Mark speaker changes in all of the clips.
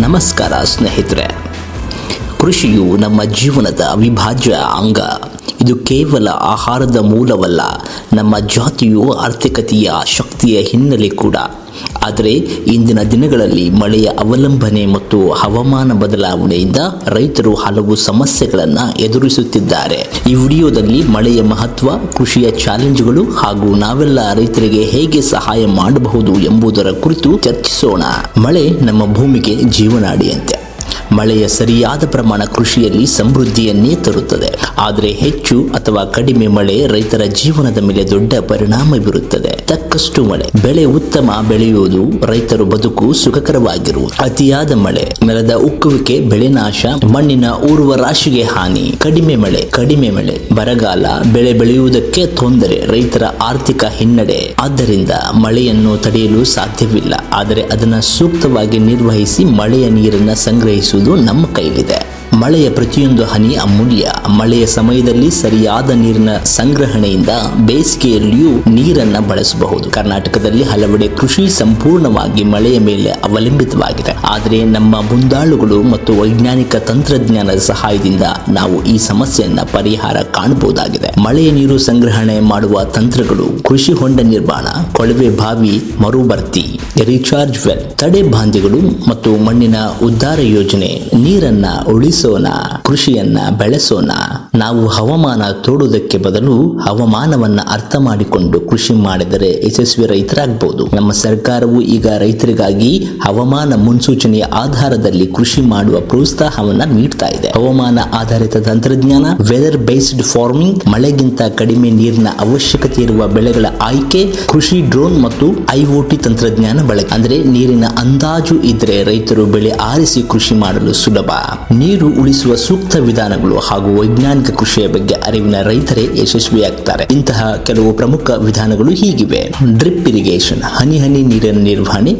Speaker 1: ನಮಸ್ಕಾರ ಸ್ನೇಹಿತರೆ. ಕೃಷಿಯು ನಮ್ಮ ಜೀವನದ ಅವಿಭಾಜ್ಯ ಅಂಗ. ಇದು ಕೇವಲ ಆಹಾರದ ಮೂಲವಲ್ಲ, ನಮ್ಮ ಜಾತಿಯು ಆರ್ಥಿಕತೆಯ ಶಕ್ತಿಯ ಹಿನ್ನೆಲೆ ಕೂಡ. ಆದರೆ ಇಂದಿನ ದಿನಗಳಲ್ಲಿ ಮಳೆಯ ಅವಲಂಬನೆ ಮತ್ತು ಹವಾಮಾನ ಬದಲಾವಣೆಯಿಂದ ರೈತರು ಹಲವು ಸಮಸ್ಯೆಗಳನ್ನು ಎದುರಿಸುತ್ತಿದ್ದಾರೆ. ಈ ವಿಡಿಯೋದಲ್ಲಿ ಮಳೆಯ ಮಹತ್ವ, ಕೃಷಿಯ ಚಾಲೆಂಜ್ಗಳು ಹಾಗೂ ನಾವೆಲ್ಲ ರೈತರಿಗೆ ಹೇಗೆ ಸಹಾಯ ಮಾಡಬಹುದು ಎಂಬುದರ ಕುರಿತು ಚರ್ಚಿಸೋಣ. ಮಳೆ ನಮ್ಮ ಭೂಮಿಗೆ ಜೀವನಾಡಿಯಂತೆ. ಮಳೆಯ ಸರಿಯಾದ ಪ್ರಮಾಣ ಕೃಷಿಯಲ್ಲಿ ಸಮೃದ್ಧಿಯನ್ನೇ ತರುತ್ತದೆ. ಆದರೆ ಹೆಚ್ಚು ಅಥವಾ ಕಡಿಮೆ ಮಳೆ ರೈತರ ಜೀವನದ ಮೇಲೆ ದೊಡ್ಡ ಪರಿಣಾಮ ಬೀರುತ್ತದೆ. ತಕ್ಕಷ್ಟು ಮಳೆ, ಬೆಳೆ ಉತ್ತಮ ಬೆಳೆಯುವುದು, ರೈತರ ಬದುಕು ಸುಖಕರವಾಗಿರುವುದು. ಅತಿಯಾದ ಮಳೆ, ನೆಲದ ಉಕ್ಕುವಿಕೆ, ಬೆಳೆ ನಾಶ, ಮಣ್ಣಿನ ಊರುವ ರಾಶಿಗೆ ಹಾನಿ. ಕಡಿಮೆ ಮಳೆ, ಬರಗಾಲ, ಬೆಳೆ ಬೆಳೆಯುವುದಕ್ಕೆ ತೊಂದರೆ, ರೈತರ ಆರ್ಥಿಕ ಹಿನ್ನಡೆ. ಆದ್ದರಿಂದ ಮಳೆಯನ್ನು ತಡೆಯಲು ಸಾಧ್ಯವಿಲ್ಲ, ಆದರೆ ಅದನ್ನು ಸೂಕ್ತವಾಗಿ ನಿರ್ವಹಿಸಿ ಮಳೆಯ ನೀರನ್ನು ಸಂಗ್ರಹಿಸುವುದು ನಮ್ಮ ಕೈಲಿದೆ. ಮಳೆಯ ಪ್ರತಿಯೊಂದು ಹನಿ ಅಮೂಲ್ಯ. ಮಳೆಯ ಸಮಯದಲ್ಲಿ ಸರಿಯಾದ ನೀರಿನ ಸಂಗ್ರಹಣೆಯಿಂದ ಬೇಸಿಗೆಯಲ್ಲಿಯೂ ನೀರನ್ನು ಬಳಸಬಹುದು. ಕರ್ನಾಟಕದಲ್ಲಿ ಹಲವೆಡೆ ಕೃಷಿ ಸಂಪೂರ್ಣವಾಗಿ ಮಳೆಯ ಮೇಲೆ ಅವಲಂಬಿತವಾಗಿದೆ. ಆದರೆ ನಮ್ಮ ಮುಂದಾಳುಗಳು ಮತ್ತು ವೈಜ್ಞಾನಿಕ ತಂತ್ರಜ್ಞಾನದ ಸಹಾಯದಿಂದ ನಾವು ಈ ಸಮಸ್ಯೆಯನ್ನ ಪರಿಹಾರ ಕಾಣಬಹುದಾಗಿದೆ. ಮಳೆಯ ನೀರು ಸಂಗ್ರಹಣೆ ಮಾಡುವ ತಂತ್ರಗಳು: ಕೃಷಿ ಹೊಂಡ ನಿರ್ಮಾಣ, ಕೊಳವೆ ಬಾವಿ ಮರುಭರ್ತಿ, ರೀಚಾರ್ಜ್ ವೆಲ್, ತಡೆ ಬಾಂಧೆಗಳು ಮತ್ತು ಮಣ್ಣಿನ ಉದ್ಧಾರ ಯೋಜನೆ. ನೀರನ್ನ ಉಳಿಸೋಣ, ಕೃಷಿಯನ್ನ ಬೆಳೆಸೋಣ. ನಾವು ಹವಾಮಾನ ತೋಡುವುದಕ್ಕೆ ಬದಲು ಹವಾಮಾನವನ್ನ ಅರ್ಥ ಮಾಡಿಕೊಂಡು ಕೃಷಿ ಮಾಡಿದರೆ ಯಶಸ್ವಿ ರೈತರಾಗಬಹುದು. ನಮ್ಮ ಸರ್ಕಾರವು ಈಗ ರೈತರಿಗಾಗಿ ಹವಾಮಾನ ಮುನ್ಸೂಚನೆಯ ಆಧಾರದಲ್ಲಿ ಕೃಷಿ ಮಾಡುವ ಪ್ರೋತ್ಸಾಹವನ್ನ ನೀಡ್ತಾ ಇದೆ. ಹವಾಮಾನ ಆಧಾರಿತ ತಂತ್ರಜ್ಞಾನ, ವೆದರ್ ಬೇಸ್ಡ್ ಫಾರ್ಮಿಂಗ್, ಮಳೆಗಿಂತ ಕಡಿಮೆ ನೀರಿನ ಅವಶ್ಯಕತೆ ಇರುವ ಬೆಳೆಗಳ ಆಯ್ಕೆ, ಕೃಷಿ ಡ್ರೋನ್ ಮತ್ತು ಐಒಟಿ ತಂತ್ರಜ್ಞಾನ ಬಳಕೆ. ಅಂದ್ರೆ ನೀರಿನ ಅಂದಾಜು ಇದ್ರೆ ರೈತರು ಬೆಳೆ ಆರಿಸಿ ಕೃಷಿ ಮಾಡಲು ಸುಲಭ. ನೀರು ಉಳಿಸುವ ಸೂಕ್ತ ವಿಧಾನಗಳು ಹಾಗೂ ವೈಜ್ಞಾನಿಕ ಕೃಷಿಯ ಬಗ್ಗೆ ಅರಿವಿನ ರೈತರೇ ಯಶಸ್ವಿಯಾಗ್ತಾರೆ. ಇಂತಹ ಕೆಲವು ಪ್ರಮುಖ ವಿಧಾನಗಳು ಹೀಗಿವೆ: ಡ್ರಿಪ್ ಇರಿಗೇಷನ್, ಹನಿ ಹನಿ ನೀರಿನ ನಿರ್ವಹಣೆ;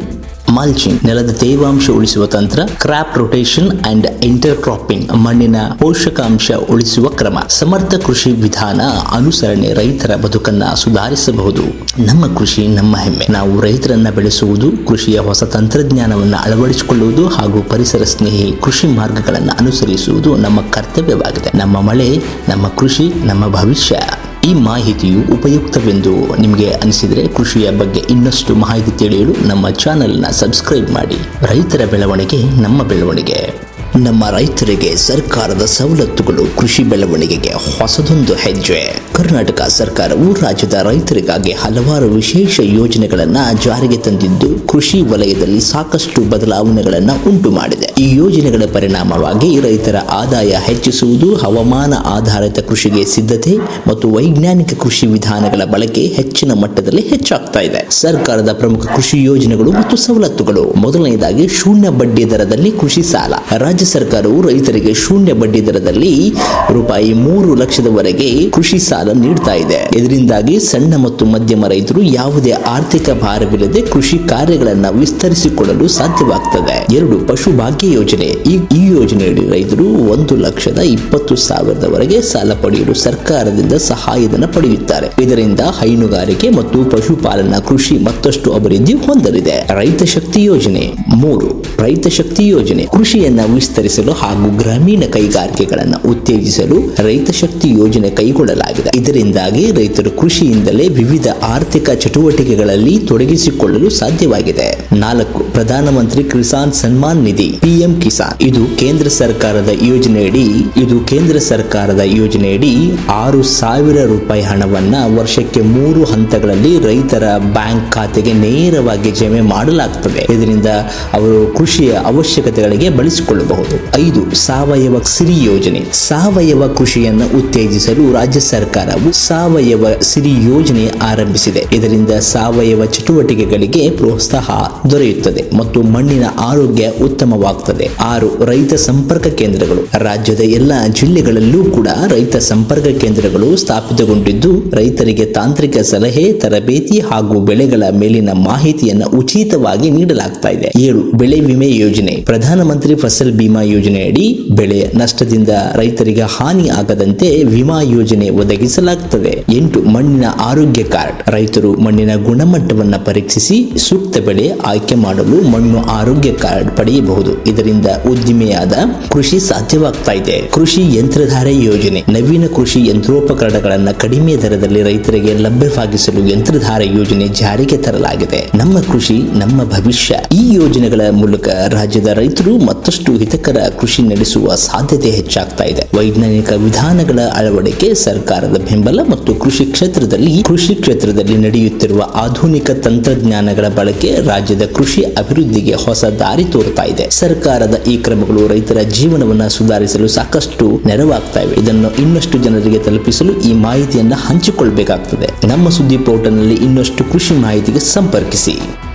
Speaker 1: ಮಲ್ಚಿಂಗ್, ನೆಲದ ತೇವಾಂಶ ಉಳಿಸುವ ತಂತ್ರ; crop rotation and inter cropping, ಮಣ್ಣಿನ ಪೋಷಕಾಂಶ ಉಳಿಸುವ ಕ್ರಮ. ಸಮರ್ಥ ಕೃಷಿ ವಿಧಾನ ಅನುಸರಣೆ ರೈತರ ಬದುಕನ್ನ ಸುಧಾರಿಸಬಹುದು. ನಮ್ಮ ಕೃಷಿ ನಮ್ಮ ಹೆಮ್ಮೆ. ನಾವು ರೈತರನ್ನ ಬೆಳೆಸುವುದು, ಕೃಷಿಯ ಹೊಸ ತಂತ್ರಜ್ಞಾನವನ್ನು ಅಳವಡಿಸಿಕೊಳ್ಳುವುದು ಹಾಗೂ ಪರಿಸರ ಸ್ನೇಹಿ ಕೃಷಿ ಮಾರ್ಗಗಳನ್ನು ಅನುಸರಿಸುವುದು ನಮ್ಮ ಕರ್ತವ್ಯವಾಗಿದೆ. ನಮ್ಮ ಮಳೆ, ನಮ್ಮ ಕೃಷಿ, ನಮ್ಮ ಭವಿಷ್ಯ. ಈ ಮಾಹಿತಿಯು ಉಪಯುಕ್ತವೆಂದು ನಿಮಗೆ ಅನಿಸಿದರೆ ಕೃಷಿಯ ಬಗ್ಗೆ ಇನ್ನಷ್ಟು ಮಾಹಿತಿ ತಿಳಿಯಲು ನಮ್ಮ ಚಾನೆಲ್ನ ಸಬ್ಸ್ಕ್ರೈಬ್ ಮಾಡಿ. ರೈತರ ಬೆಳವಣಿಗೆ ನಮ್ಮ ಬೆಳವಣಿಗೆ. ನಮ್ಮ ರೈತರಿಗೆ ಸರ್ಕಾರದ ಸವಲತ್ತುಗಳು ಕೃಷಿ ಬೆಳವಣಿಗೆಗೆ ಹೊಸದೊಂದು ಹೆಜ್ಜೆ. ಕರ್ನಾಟಕ ಸರ್ಕಾರವು ರಾಜ್ಯದ ರೈತರಿಗಾಗಿ ಹಲವಾರು ವಿಶೇಷ ಯೋಜನೆಗಳನ್ನು ಜಾರಿಗೆ ತಂದಿದ್ದು ಕೃಷಿ ವಲಯದಲ್ಲಿ ಸಾಕಷ್ಟು ಬದಲಾವಣೆಗಳನ್ನು ಉಂಟು ಮಾಡಿದೆ. ಈ ಯೋಜನೆಗಳ ಪರಿಣಾಮವಾಗಿ ರೈತರ ಆದಾಯ ಹೆಚ್ಚಿಸುವುದು, ಹವಾಮಾನ ಆಧಾರಿತ ಕೃಷಿಗೆ ಸಿದ್ಧತೆ ಮತ್ತು ವೈಜ್ಞಾನಿಕ ಕೃಷಿ ವಿಧಾನಗಳ ಬಳಕೆ ಹೆಚ್ಚಿನ ಮಟ್ಟದಲ್ಲಿ ಹೆಚ್ಚಾಗ್ತಾ ಇದೆ. ಸರ್ಕಾರದ ಪ್ರಮುಖ ಕೃಷಿ ಯೋಜನೆಗಳು ಮತ್ತು ಸವಲತ್ತುಗಳು: ಮೊದಲನೆಯದಾಗಿ ಶೂನ್ಯ ಬಡ್ಡಿ ದರದಲ್ಲಿ ಕೃಷಿ ಸಾಲ. ರಾಜ್ಯ ಸರ್ಕಾರವು ರೈತರಿಗೆ ಶೂನ್ಯ ಬಡ್ಡಿ ದರದಲ್ಲಿ ರೂಪಾಯಿ 3 ಲಕ್ಷದವರೆಗೆ ಕೃಷಿ ಸಾಲ ನೀಡ್ತಾ ಇದೆ. ಇದರಿಂದಾಗಿ ಸಣ್ಣ ಮತ್ತು ಮಧ್ಯಮ ರೈತರು ಯಾವುದೇ ಆರ್ಥಿಕ ಭಾರವಿಲ್ಲದೆ ಕೃಷಿ ಕಾರ್ಯಗಳನ್ನು ವಿಸ್ತರಿಸಿಕೊಳ್ಳಲು ಸಾಧ್ಯವಾಗ್ತದೆ. 2. ಪಶು ಭಾಗ್ಯ ಯೋಜನೆ. ಈ ಯೋಜನೆಯಡಿ ರೈತರು 1,20,000 ಸಾಲ ಪಡೆಯಲು ಸರ್ಕಾರದಿಂದ ಸಹಾಯಧನ ಪಡೆಯುತ್ತಾರೆ. ಇದರಿಂದ ಹೈನುಗಾರಿಕೆ ಮತ್ತು ಪಶುಪಾಲನಾ ಕೃಷಿ ಮತ್ತಷ್ಟು ಅಭಿವೃದ್ಧಿ ಹೊಂದಲಿದೆ. ರೈತ ಶಕ್ತಿ ಯೋಜನೆ. 3. ರೈತ ಶಕ್ತಿ ಯೋಜನೆ. ಕೃಷಿಯನ್ನ ವಿಸ್ತರಿಸಲು ಹಾಗೂ ಗ್ರಾಮೀಣ ಕೈಗಾರಿಕೆಗಳನ್ನು ಉತ್ತೇಜಿಸಲು ರೈತ ಶಕ್ತಿ ಯೋಜನೆ ಕೈಗೊಳ್ಳಲಾಗಿದೆ. ಇದರಿಂದಾಗಿ ರೈತರು ಕೃಷಿಯಿಂದಲೇ ವಿವಿಧ ಆರ್ಥಿಕ ಚಟುವಟಿಕೆಗಳಲ್ಲಿ ತೊಡಗಿಸಿಕೊಳ್ಳಲು ಸಾಧ್ಯವಾಗಿದೆ. 4. ಪ್ರಧಾನಮಂತ್ರಿ ಕಿಸಾನ್ ಸನ್ಮಾನ್ ನಿಧಿ, ಪಿಎಂ ಕಿಸಾನ್. ಇದು ಕೇಂದ್ರ ಸರ್ಕಾರದ ಯೋಜನೆಯಡಿ 6,000 ರೂಪಾಯಿ ಹಣವನ್ನ ವರ್ಷಕ್ಕೆ 3 ಹಂತಗಳಲ್ಲಿ ರೈತರ ಬ್ಯಾಂಕ್ ಖಾತೆಗೆ ನೇರವಾಗಿ ಜಮೆ ಮಾಡಲಾಗುತ್ತದೆ. ಇದರಿಂದ ಅವರು ಕೃಷಿಯ ಅವಶ್ಯಕತೆಗಳಿಗೆ ಬಳಸಿಕೊಳ್ಳಬಹುದು. 5. ಸಾವಯವ ಸಿರಿ ಯೋಜನೆ. ಸಾವಯವ ಕೃಷಿಯನ್ನು ಉತ್ತೇಜಿಸಲು ರಾಜ್ಯ ಸರ್ಕಾರವು ಸಾವಯವ ಸಿರಿ ಯೋಜನೆ ಆರಂಭಿಸಿದೆ. ಇದರಿಂದ ಸಾವಯವ ಚಟುವಟಿಕೆಗಳಿಗೆ ಪ್ರೋತ್ಸಾಹ ದೊರೆಯುತ್ತದೆ ಮತ್ತು ಮಣ್ಣಿನ ಆರೋಗ್ಯ ಉತ್ತಮವಾಗುತ್ತದೆ. 6. ರೈತ ಸಂಪರ್ಕ ಕೇಂದ್ರಗಳು. ರಾಜ್ಯದ ಎಲ್ಲ ಜಿಲ್ಲೆಗಳಲ್ಲೂ ಕೂಡ ರೈತ ಸಂಪರ್ಕ ಕೇಂದ್ರಗಳು ಸ್ಥಾಪಿತಗೊಂಡಿದ್ದು ರೈತರಿಗೆ ತಾಂತ್ರಿಕ ಸಲಹೆ, ತರಬೇತಿ ಹಾಗೂ ಬೆಳೆಗಳ ಮೇಲಿನ ಮಾಹಿತಿಯನ್ನು ಉಚಿತವಾಗಿ ನೀಡಲಾಗ್ತಾ ಇದೆ. 7. ಬೆಳೆ ವಿಮೆ ಯೋಜನೆ. ಪ್ರಧಾನಮಂತ್ರಿ ಫಸಲ್ ಬಿಮಾ ಯೋಜನೆಯಡಿ ಬೆಳೆ ನಷ್ಟದಿಂದ ರೈತರಿಗೆ ಹಾನಿ ಆಗದಂತೆ ವಿಮಾ ಯೋಜನೆ ಒದಗಿಸಲಾಗುತ್ತದೆ. 8. ಮಣ್ಣಿನ ಆರೋಗ್ಯ ಕಾರ್ಡ್. ರೈತರು ಮಣ್ಣಿನ ಗುಣಮಟ್ಟವನ್ನು ಪರೀಕ್ಷಿಸಿ ಸೂಕ್ತ ಬೆಳೆ ಆಯ್ಕೆ ಮಾಡಬಹುದು. ಮಾಡಲು ಮಣ್ಣು ಆರೋಗ್ಯ ಕಾರ್ಡ್ ಪಡೆಯಬಹುದು. ಇದರಿಂದ ಉದ್ದಿಮೆಯಾದ ಕೃಷಿ ಸಾಧ್ಯವಾಗ್ತಾ ಇದೆ. ಕೃಷಿ ಯಂತ್ರಧಾರೆ ಯೋಜನೆ. ನವೀನ ಕೃಷಿ ಯಂತ್ರೋಪಕರಣಗಳನ್ನು ಕಡಿಮೆ ದರದಲ್ಲಿ ರೈತರಿಗೆ ಲಭ್ಯವಾಗಿಸಲು ಯಂತ್ರಧಾರೆ ಯೋಜನೆ ಜಾರಿಗೆ ತರಲಾಗಿದೆ. ನಮ್ಮ ಕೃಷಿ ನಮ್ಮ ಭವಿಷ್ಯ. ಈ ಯೋಜನೆಗಳ ಮೂಲಕ ರಾಜ್ಯದ ರೈತರು ಮತ್ತಷ್ಟು ಹಿತಕರ ಕೃಷಿ ನಡೆಸುವ ಸಾಧ್ಯತೆ ಹೆಚ್ಚಾಗ್ತಾ ಇದೆ. ವೈಜ್ಞಾನಿಕ ವಿಧಾನಗಳ ಅಳವಡಿಕೆ, ಸರ್ಕಾರದ ಬೆಂಬಲ ಮತ್ತು ಕೃಷಿ ಕ್ಷೇತ್ರದಲ್ಲಿ ನಡೆಯುತ್ತಿರುವ ಆಧುನಿಕ ತಂತ್ರಜ್ಞಾನಗಳ ಬಳಕೆ ರಾಜ್ಯದ ಕೃಷಿ ಅಭಿವೃದ್ಧಿಗೆ ಹೊಸ ದಾರಿ ತೋರ್ತಾ ಇದೆ. ಸರ್ಕಾರದ ಈ ಕ್ರಮಗಳು ರೈತರ ಜೀವನವನ್ನು ಸುಧಾರಿಸಲು ಸಾಕಷ್ಟು ನೆರವಾಗ್ತಾ ಇವೆ. ಇದನ್ನು ಇನ್ನಷ್ಟು ಜನರಿಗೆ ತಲುಪಿಸಲು ಈ ಮಾಹಿತಿಯನ್ನು ಹಂಚಿಕೊಳ್ಳಬೇಕಾಗ್ತದೆ. ನಮ್ಮ ಸುದ್ದಿ ಪೋರ್ಟಲ್ನಲ್ಲಿ ಇನ್ನಷ್ಟು ಕೃಷಿ ಮಾಹಿತಿಗೆ ಸಂಪರ್ಕಿಸಿ.